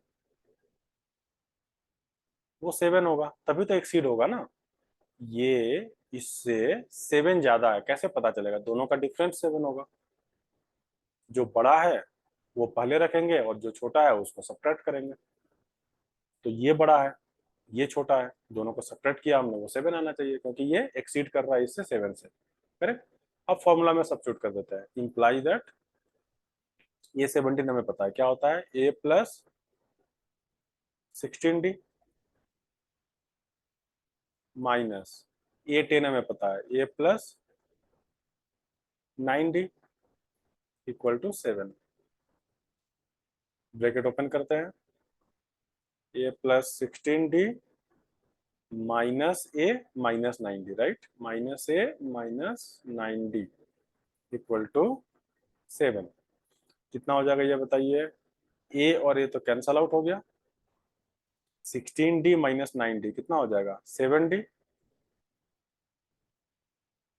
वो 7 होगा, तभी तो एक्सीड होगा ना। ये इससे 7 ज्यादा है, कैसे पता चलेगा, दोनों का डिफरेंस 7 होगा। जो बड़ा है वो पहले रखेंगे और जो छोटा है उसको सब्ट्रैक्ट करेंगे। तो ये बड़ा है, ये छोटा है, दोनों को सब्ट्रैक्ट किया हमने, वो 7 आना चाहिए क्योंकि ये एक्सीड कर रहा है इससे 7 से। करेक्ट। अब फॉर्मूला में सब्स्टिट्यूट कर देते हैं, इंप्लाई दैट ये 17 हमें पता है क्या होता है, A plus 16D minus A10 हमें पता है A plus 9D equal to 7। Bracket open करते हैं, A plus 16D minus A minus 9D, right, minus A minus 9D equal to 7। कितना हो जाएगा ये बताइए, A और A तो कैंसल आउट हो गया, 16D माइनस 9D कितना हो जाएगा, 7D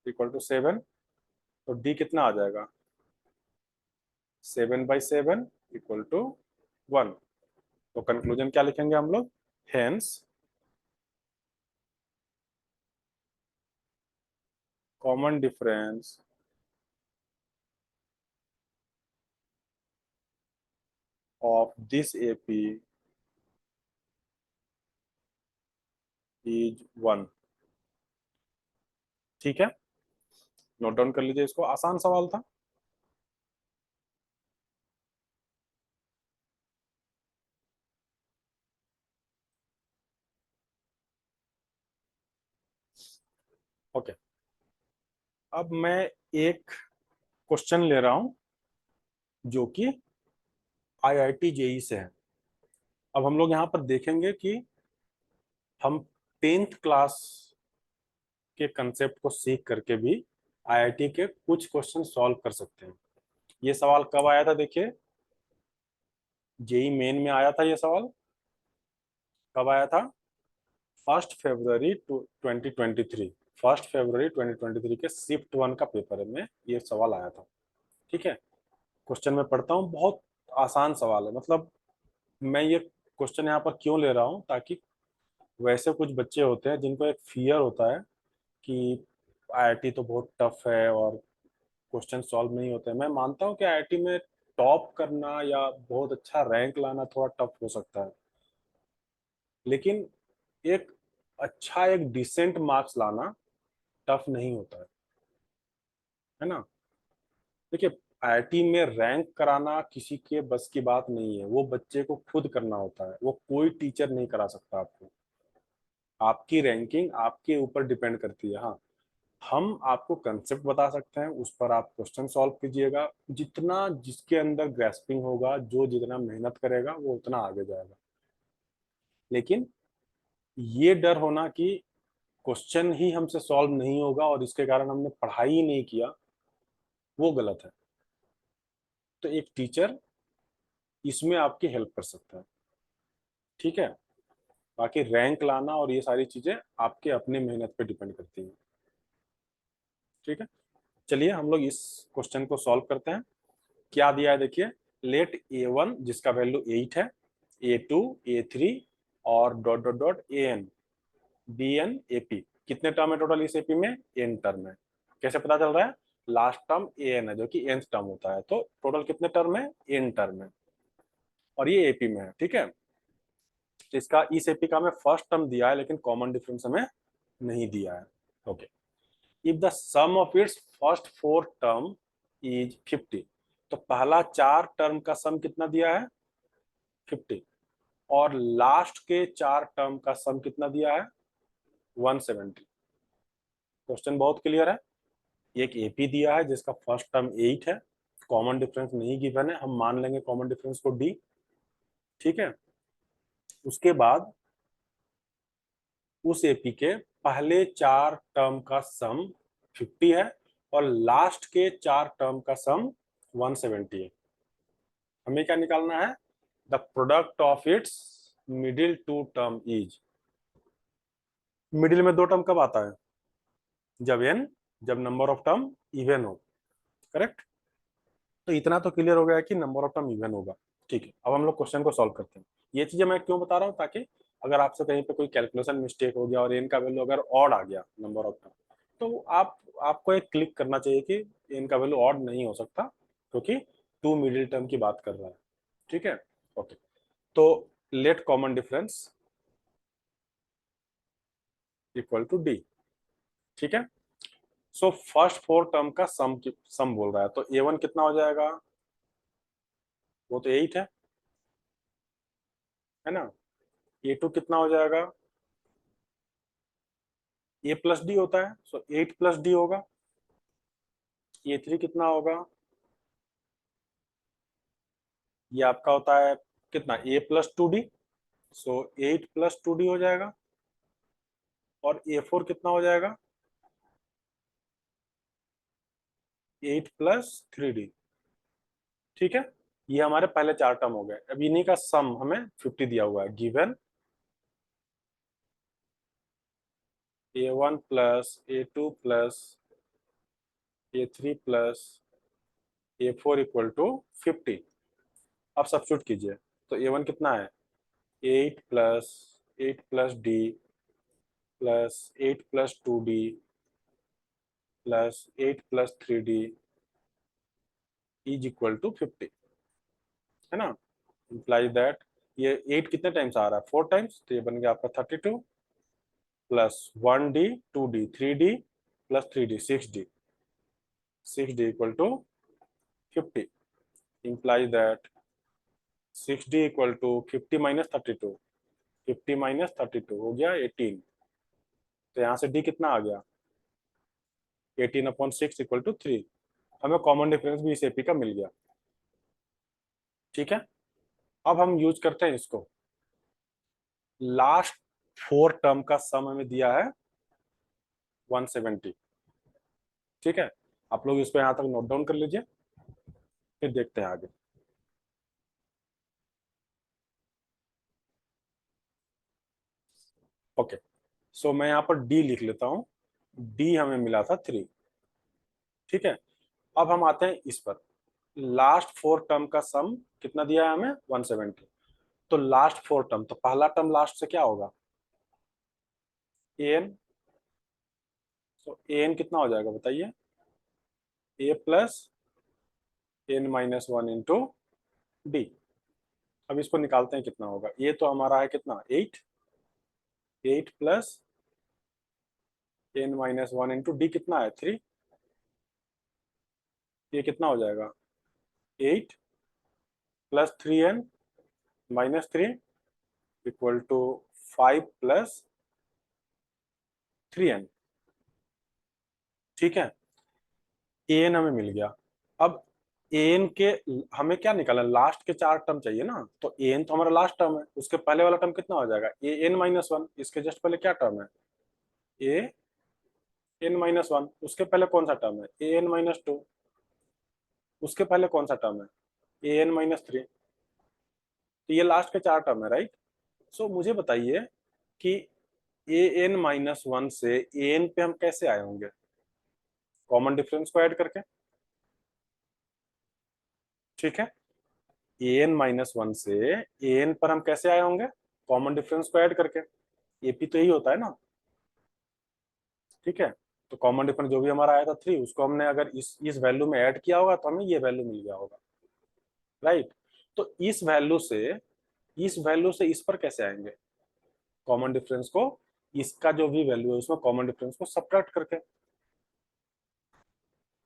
इक्वल टू 7। तो D कितना आ जाएगा, 7/7 इक्वल टू 1। तो कंक्लूजन क्या लिखेंगे हम लोग, hence common difference of this AP is 1। ठीक है, नोट डाउन कर लीजिए इसको, आसान सवाल था। ओके, अब मैं एक क्वेश्चन ले रहा हूं जो कि IIT JEE से है। अब हम लोग यहाँ पर देखेंगे कि हम 10th क्लास के कंसेप्ट को सीख करके भी IIT के कुछ क्वेश्चन सॉल्व कर सकते हैं। ये सवाल कब आया था देखिए, जेई मेन में आया था ये सवाल। कब आया था, 1 फरवरी 2023, 1 फरवरी 2023 के शिफ्ट 1 का पेपर में ये सवाल आया था। ठीक है, क्वेश्चन में पढ़ता हूँ, बहुत आसान सवाल है। मतलब मैं ये क्वेश्चन यहाँ पर क्यों ले रहा हूँ, ताकि वैसे कुछ बच्चे होते हैं जिनको एक फियर होता है कि IIT तो बहुत टफ है और क्वेश्चन सॉल्व नहीं होते। मैं मानता हूँ कि IIT में टॉप करना या बहुत अच्छा रैंक लाना थोड़ा टफ हो सकता है, लेकिन एक अच्छा एक डिसेंट मार्क्स लाना टफ नहीं होता है ना। देखिए, IIT में रैंक कराना किसी के बस की बात नहीं है, वो बच्चे को खुद करना होता है, वो कोई टीचर नहीं करा सकता आपको। आपकी रैंकिंग आपके ऊपर डिपेंड करती है। हाँ, हम आपको कंसेप्ट बता सकते हैं, उस पर आप क्वेश्चन सॉल्व कीजिएगा। जितना जिसके अंदर ग्रेस्पिंग होगा, जो जितना मेहनत करेगा वो उतना आगे जाएगा। लेकिन ये डर होना कि क्वेश्चन ही हमसे सॉल्व नहीं होगा और इसके कारण हमने पढ़ाई ही नहीं किया, वो गलत है। तो एक टीचर इसमें आपकी हेल्प कर सकता है। ठीक है, बाकी रैंक लाना और ये सारी चीजें आपके अपने मेहनत पे डिपेंड करती हैं। ठीक है, चलिए हम लोग इस क्वेश्चन को सॉल्व करते हैं। क्या दिया है देखिए, लेट A1 जिसका वैल्यू 8 है, A2 A3 और dot dot dot AN BN AP, कितने टर्म है टोटल इस AP में, n टर्म है। कैसे पता चल रहा है, लास्ट टर्म AN है जो कि nth टर्म होता है, तो टोटल कितने टर्म है, n टर्म है और ये AP में है। ठीक है, तो इसका इस AP का हमें फर्स्ट टर्म दिया है लेकिन कॉमन डिफरेंस हमें नहीं दिया है। Okay, if the sum of its first 4 term is 50, तो पहला 4 टर्म का सम कितना दिया है, 50, और लास्ट के 4 टर्म का सम कितना दिया है, 170। क्वेश्चन बहुत क्लियर है। एक AP दिया है जिसका फर्स्ट टर्म 8 है, कॉमन डिफरेंस नहीं गिवन है, हम मान लेंगे कॉमन डिफरेंस को D। ठीक है, उसके बाद उस AP के पहले 4 टर्म का सम 50 है और लास्ट के 4 टर्म का सम 170 है। हमें क्या निकालना है, the product of its middle two term is. Middle में दो टर्म कब आता है? जब नंबर ऑफ टर्म इवन हो। करेक्ट। तो इतना तो क्लियर हो गया कि नंबर ऑफ टर्म इवन होगा। ठीक है, अब हम लोग क्वेश्चन को सॉल्व करते हैं। ये चीजें मैं क्यों बता रहा हूँ, ताकि अगर आपसे कहीं पे कोई कैलकुलेशन मिस्टेक हो गया और एन का वैल्यू अगर ऑड आ गया नंबर ऑफ टर्म, तो आपको एक क्लिक करना चाहिए कि एन का वैल्यू ऑड नहीं हो सकता, क्योंकि टू मिडिल टर्म की बात कर रहा है। ठीक है। ओके। तो let common difference equal to D. ठीक है। सो फर्स्ट फोर टर्म का सम बोल रहा है, तो ए वन कितना हो जाएगा? वो तो 8 है ना। ए टू कितना हो जाएगा? ए प्लस डी होता है, सो 8 प्लस डी होगा। ए थ्री कितना होगा? ये आपका होता है कितना, ए plus to D, so 8 plus two D हो जाएगा। और ए फोर कितना हो जाएगा? 8 प्लस थ्री डी। ठीक है। ये हमारे पहले चार टर्म हो गए। अब इन्हीं का सम हमें 50 दिया हुआ है। Given A one plus A two plus A three plus A four equal to 50। अब सब्स्टिट्यूट कीजिए। तो ए वन कितना है? 8 plus D plus 8 plus 2d plus 8 plus 3d is equal to 50, है ना। इम्प्लाई दैट ये 8 कितने टाइम्स आ रहा है? 4 टाइम्स, तो ये बन गया आपका 32 plus 1d 2d 3d plus 3d 6d, 6d equal to 50। Imply that 6d equal to 50 minus 32, 50 minus 32 हो गया 18। तो यहाँ से d कितना आ गया? 18/6 इक्वल टू 3। हमें कॉमन डिफरेंस भी इस एपी का मिल गया। ठीक है। अब हम यूज करते हैं इसको। लास्ट फोर टर्म का सम हमें दिया है 170। ठीक है। आप लोग इसको यहां तक नोट डाउन कर लीजिए, फिर देखते हैं आगे। ओके। सो मैं यहाँ पर डी लिख लेता हूँ। डी हमें मिला था 3। ठीक है। अब हम आते हैं इस पर। लास्ट फोर टर्म का सम कितना दिया है हमें? 170। तो लास्ट फोर टर्म, तो पहला टर्म लास्ट से क्या होगा? एन। तो एन कितना हो जाएगा बताइए? A plus N minus one into d. अब इसको निकालते हैं कितना होगा। ये तो हमारा है कितना, 8। 8 plus N minus one into D कितना है? 3। ये कितना हो जाएगा? 8 plus 3n minus 3 equal to 5 plus 3n। ठीक है। एन हमें मिल गया। अब एन के हमें क्या निकालना, लास्ट के चार टर्म चाहिए ना। तो एन तो हमारा लास्ट टर्म है, उसके पहले वाला टर्म कितना हो जाएगा? A N minus one. इसके जस्ट पहले क्या टर्म है? A N minus one. उसके पहले कौन सा टर्म है? A N minus two. उसके पहले कौन सा टर्म है? A N minus three. तो ये लास्ट के चार टर्म है, राइट। सो मुझे बताइए कि ए एन माइनस वन से ए एन पे हम कैसे आए होंगे? कॉमन डिफरेंस को ऐड करके। ठीक है। ए एन माइनस वन से ए एन पर हम कैसे आए होंगे? कॉमन डिफरेंस को ऐड करके। एपी तो यही होता है ना। ठीक है। तो कॉमन डिफरेंस जो भी हमारा आया था 3, उसको हमने अगर इस वैल्यू में ऐड किया होगा तो हमें ये वैल्यू मिल गया होगा, राइट। तो इस वैल्यू से इस पर कैसे आएंगे? कॉमन डिफरेंस को, इसका जो भी वैल्यू है उसमें कॉमन डिफरेंस को सब्ट्रैक्ट करके।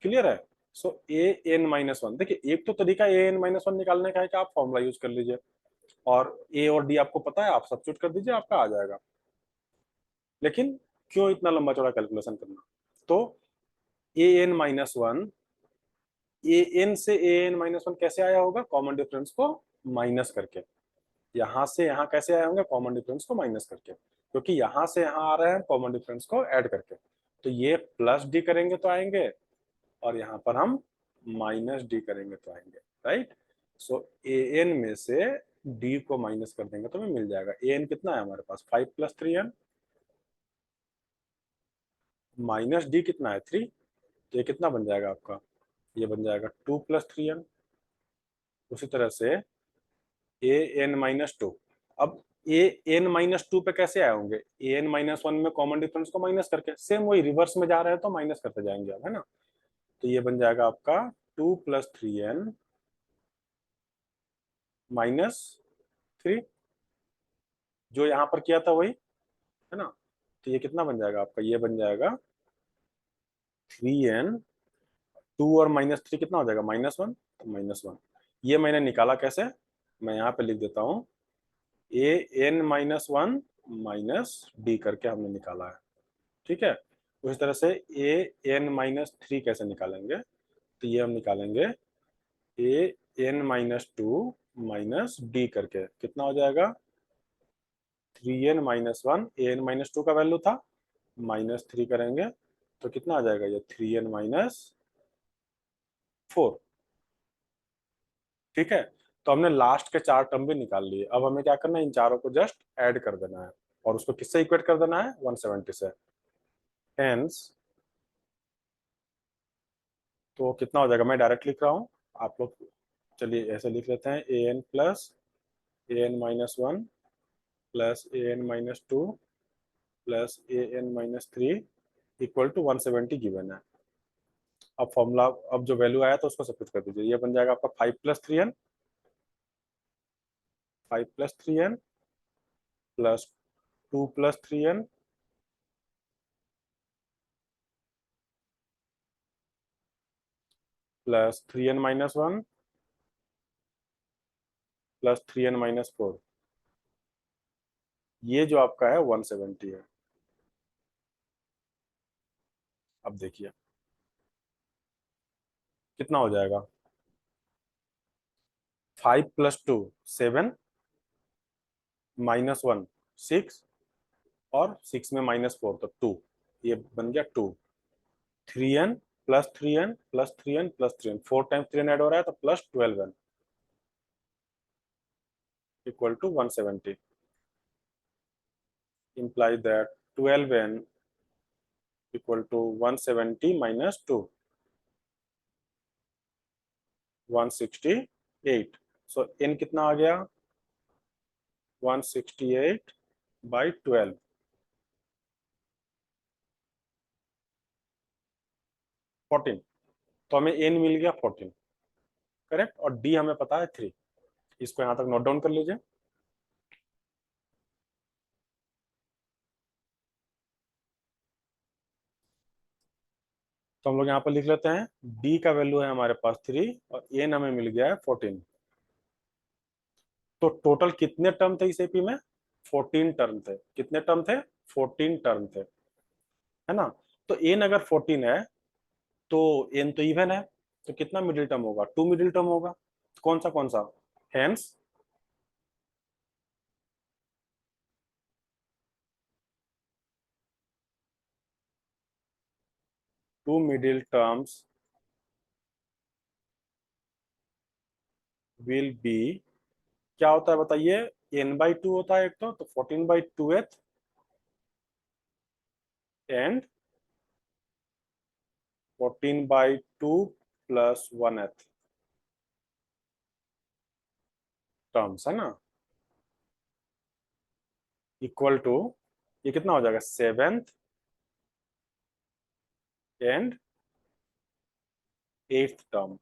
क्लियर है। सो ए एन माइनस वन, देखिए एक तो तरीका ए एन माइनस वन निकालने का है कि आप फॉर्मूला यूज कर लीजिए, और ए और डी आपको पता है, आप सब्स्टिट्यूट कर दीजिए, आपका आ जाएगा। लेकिन क्यों इतना लंबा चौड़ा कैलकुलेशन करना? तो A N minus one, A N से ए एन माइनस वन कैसे आया होगा? कॉमन डिफरेंस को माइनस करके। यहां से यहां कैसे आए होंगे? कॉमन डिफरेंस को माइनस करके, क्योंकि यहां से यहां आ रहे हैं कॉमन डिफरेंस को ऐड करके। तो ये प्लस डी करेंगे तो आएंगे, और यहाँ पर हम माइनस डी करेंगे तो आएंगे, राइट। सो ए एन में से डी को माइनस कर देंगे तो हमें मिल जाएगा। ए एन कितना है हमारे पास? 5 प्लस 3n माइनस डी कितना है 3, तो ये कितना बन जाएगा आपका, ये बन जाएगा 2 + 3n। उसी तरह से ए एन माइनस टू। अब ए एन माइनस टू पे कैसे आए होंगे, ए एन माइनस वन में कॉमन डिफरेंस को माइनस करके, सेम वही रिवर्स में जा रहे हैं तो माइनस करते जाएंगे अब, है ना। तो ये बन जाएगा आपका 2 + 3n -3, जो यहाँ पर किया था वही, है ना। तो ये कितना बन जाएगा आपका, ये बन जाएगा 3n, 2 और -3 कितना हो जाएगा, -1, तो -1। ये मैंने निकाला कैसे, मैं यहाँ पे लिख देता हूँ, ए एन -1 -d करके हमने निकाला है, ठीक है। उसी तरह से ए एन -3 कैसे निकालेंगे, तो ये हम निकालेंगे ए एन -2 -d करके, कितना हो जाएगा 3n-1, ए एन -2 का वैल्यू था, -3 करेंगे तो कितना आ जाएगा, ये 3n-4, ठीक है। तो हमने लास्ट के 4 टर्म भी निकाल लिए, अब हमें क्या करना है, इन चारों को जस्ट ऐड कर देना है और उसको किससे इक्वेट कर देना है, 170 से। हेंस, तो कितना हो जाएगा, मैं डायरेक्ट लिख रहा हूँ, आप लोग चलिए ऐसे लिख लेते हैं, a n plus a n -1 plus a n -2 plus a n -3 equal to 170 given है। अब फॉर्मूला, अब जो वैल्यू आया तो उसको सब्स्टिट्यूट कर दीजिए, ये बन जाएगा आपका 5 + 3n, 5 + 3n plus 2 + 3n plus 3n-1 plus 3n-4, ये जो आपका है 170 है। अब देखिए कितना हो जाएगा, 5 + 2 7, -1 6, और 6 में -4 तो 2, ये बन गया 2। 3n + 3n + 3n + 3n, 4 times 3n add हो रहा है तो +12n equal to 170, imply that 12n equal to 170 - 2, 168। So n कितना आ गया, 168/12, 14। तो हमें n मिल गया 14, करेक्ट, और d हमें पता है 3। इसको यहां तक नोट डाउन कर लीजिए। तो हम लोग यहाँ पर लिख लेते हैं, d का वैल्यू है हमारे पास 3 और n हमें मिल गया है 14। तो टोटल कितने टर्म थे इस एपी में, 14 टर्म थे। कितने टर्म थे, 14 टर्म थे, है ना। तो n अगर 14 है तो n तो इवन है, तो कितना मिडिल टर्म होगा, 2 मिडिल टर्म होगा। कौन सा, hence 2 middle terms will be, क्या होता है बताइए, n/2 होता है एक तो 14/2th एंड 14/2 + 1th टर्म्स, है ना, इक्वल टू, ये कितना हो जाएगा, 7th and 8th term,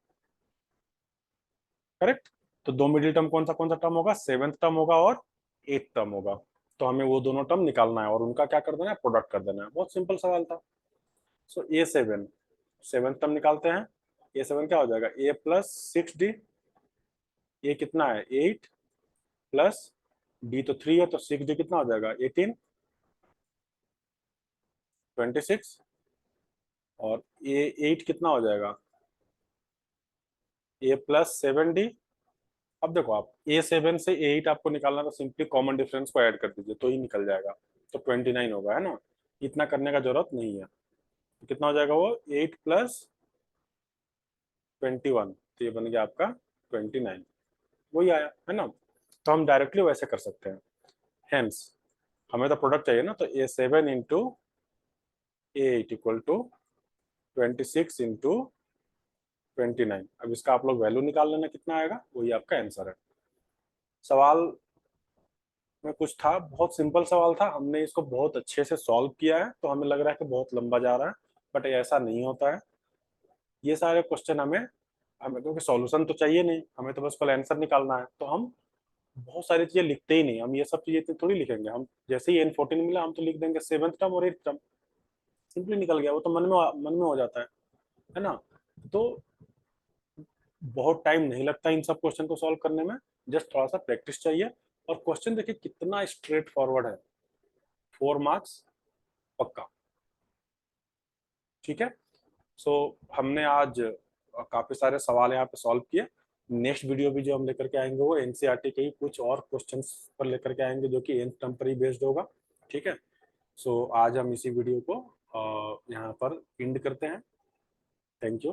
correct. तो दो मिडिल टर्म कौन सा टर्म होगा, 7th टर्म होगा और 8th टर्म होगा। तो हमें वो दोनों टर्म निकालना है और उनका क्या कर देना है, प्रोडक्ट कर देना है। बहुत सिंपल सवाल था। सो A7, 7th टर्म निकालते हैं। A7 क्या हो जाएगा, A + 6d, ए कितना है 8 प्लस डी तो 3 है तो 6d कितना हो जाएगा 18, 26, और A8 कितना हो जाएगा, A + 7d। अब देखो आप, A7 से A8 आपको निकालना, तो सिंपली कॉमन डिफरेंस को ऐड कर दीजिए तो ही निकल जाएगा, तो 29 होगा, है ना। इतना करने का जरूरत नहीं है। तो कितना हो जाएगा वो, 8 + 21, तो ये बन गया आपका 29, वही आया, है ना। तो हम डायरेक्टली वैसे कर सकते हैं। हेंस, हमें तो प्रोडक्ट चाहिए ना, तो A7 × 8 इक्वल टू 26 इंटू 29। अब इसका आप लोग वैल्यू निकाल लेना कितना आएगा, वही आपका आंसर है। सवाल में कुछ था, बहुत सिंपल सवाल था, हमने इसको बहुत अच्छे से सॉल्व किया है, तो हमें लग रहा है कि बहुत लंबा जा रहा है, बट ऐसा नहीं होता है। ये सारे क्वेश्चन हमें हमें क्योंकि सॉल्यूशन तो चाहिए नहीं, हमें तो बस कल आंसर निकालना है, तो हम बहुत सारी चीजें लिखते ही नहीं, हम ये सब चीजें इतनी थोड़ी लिखेंगे। हम जैसे ही N14 मिला हम तो लिख देंगे 7th टर्म और 8th टर्म, सिंपली निकल गया, वो तो मन में हो जाता है ना। तो बहुत टाइम नहीं लगता इन सब क्वेश्चन को सॉल्व करने में, जस्ट थोड़ा सा प्रैक्टिस चाहिए। और क्वेश्चन देखिए कितना स्ट्रेट फॉरवर्ड है, 4 मार्क्स पक्का। ठीक है। सो हमने आज काफी सारे सवाल यहाँ पे सॉल्व किए। नेक्स्ट वीडियो भी जो हम लेकर के आएंगे वो एनसीईआरटी के ही कुछ और क्वेश्चंस पर लेकर के आएंगे, जो कि nth टर्म पर ही बेस्ड होगा। ठीक है। सो आज हम इसी वीडियो को यहाँ पर एंड करते हैं। Thank you.